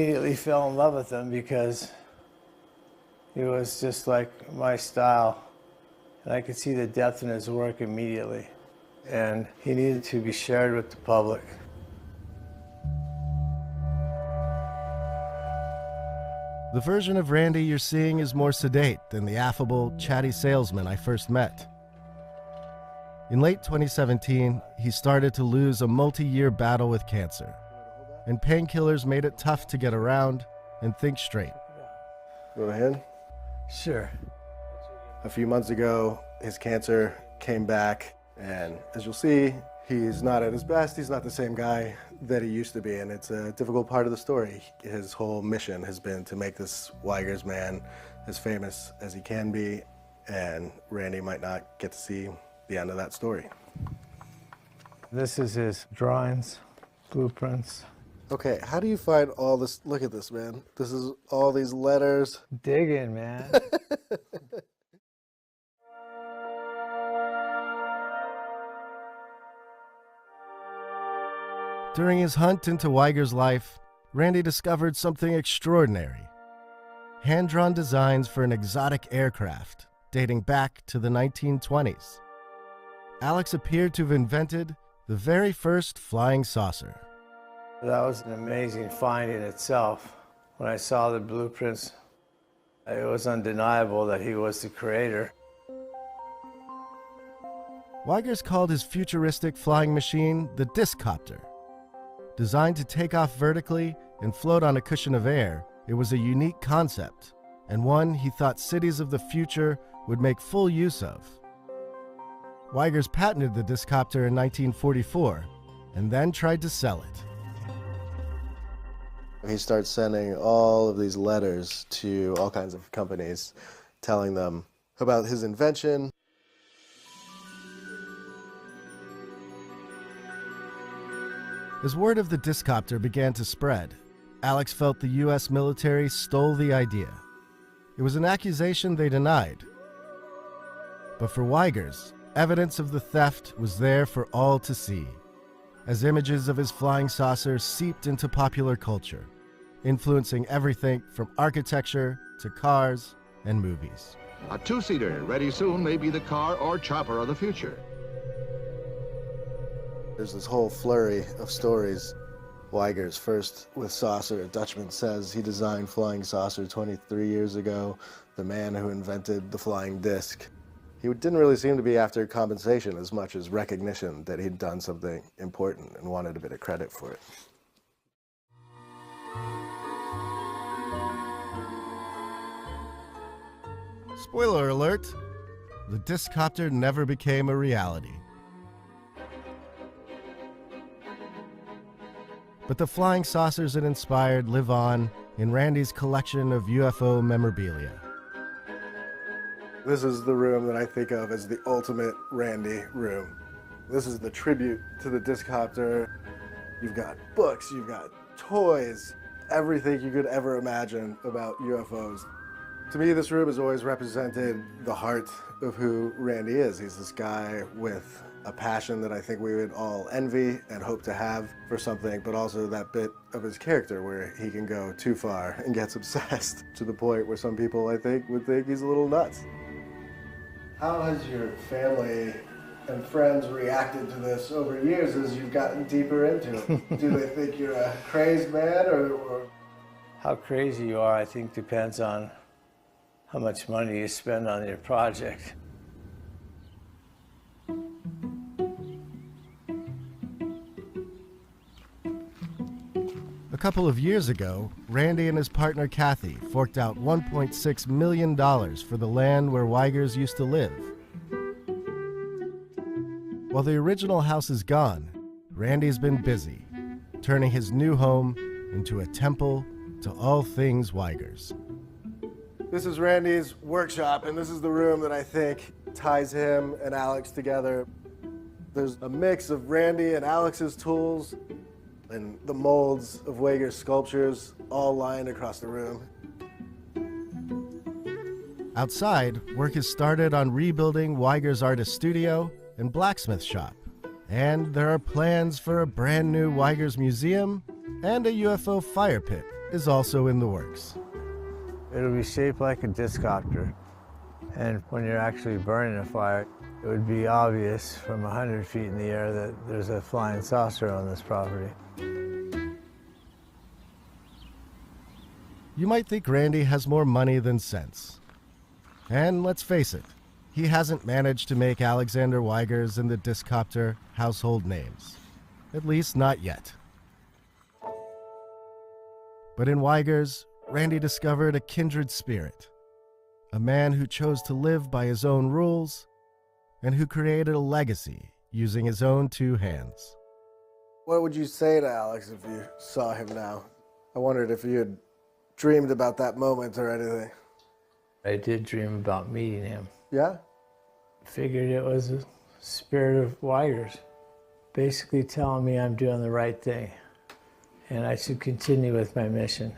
Immediately fell in love with him because he was just like my style. And I could see the depth in his work immediately. And he needed to be shared with the public. The version of Randy you're seeing is more sedate than the affable, chatty salesman I first met. In late 2017, he started to lose a multi-year battle with cancer, and painkillers made it tough to get around and think straight. Go ahead. Sure. A few months ago, his cancer came back, and as you'll see, he's not at his best. He's not the same guy that he used to be, and it's a difficult part of the story. His whole mission has been to make this Weygers man as famous as he can be, and Randy might not get to see the end of that story. This is his drawings, blueprints. Okay, how do you find all this? Look at this, man. This is all these letters. Dig in, man. During his hunt into Weygers' life, Randy discovered something extraordinary. Hand-drawn designs for an exotic aircraft dating back to the 1920s. Alex appeared to have invented the very first flying saucer. That was an amazing find in itself. When I saw the blueprints, it was undeniable that he was the creator. Weygers called his futuristic flying machine the Discopter. Designed to take off vertically and float on a cushion of air, it was a unique concept, and one he thought cities of the future would make full use of. Weygers patented the Discopter in 1944, and then tried to sell it. He starts sending all of these letters to all kinds of companies, telling them about his invention. As word of the Discopter began to spread, Alex felt the U.S. military stole the idea. It was an accusation they denied. But for Weygers, evidence of the theft was there for all to see, as images of his flying saucer seeped into popular culture, influencing everything from architecture to cars and movies. A two-seater, ready soon, may be the car or chopper of the future. There's this whole flurry of stories. Weygers, first with saucer. Dutchman says he designed flying saucer 23 years ago. The man who invented the flying disc. He didn't really seem to be after compensation as much as recognition that he'd done something important and wanted a bit of credit for it. Spoiler alert, the Discopter never became a reality. But the flying saucers it inspired live on in Randy's collection of UFO memorabilia. This is the room that I think of as the ultimate Randy room. This is the tribute to the Discopter. You've got books, you've got toys, everything you could ever imagine about UFOs. To me, this room has always represented the heart of who Randy is. He's this guy with a passion that I think we would all envy and hope to have for something, but also that bit of his character where he can go too far and gets obsessed to the point where some people, I think, would think he's a little nuts. How has your family and friends reacted to this over years as you've gotten deeper into it? Do they think you're a crazed man or... How crazy you are, I think, depends on how much money you spend on your project. A couple of years ago, Randy and his partner Kathy forked out $1.6 million for the land where Weygers used to live. While the original house is gone, Randy's been busy, turning his new home into a temple to all things Weygers. This is Randy's workshop, and this is the room that I think ties him and Alex together. There's a mix of Randy and Alex's tools and the molds of Weygers sculptures all lined across the room. Outside, work has started on rebuilding Weygers' artist studio and blacksmith shop. And there are plans for a brand new Weygers museum and a UFO fire pit is also in the works. It'll be shaped like a discopter. And when you're actually burning a fire, it would be obvious from 100 feet in the air that there's a flying saucer on this property. You might think Randy has more money than sense. And let's face it, he hasn't managed to make Alexander Weygers and the Discopter household names. At least not yet. But in Weygers, Randy discovered a kindred spirit. A man who chose to live by his own rules and who created a legacy using his own two hands. What would you say to Alex if you saw him now? I wondered if you had dreamed about that moment or anything. I did dream about meeting him. Yeah? Figured it was a spirit of Weygers, basically telling me I'm doing the right thing and I should continue with my mission.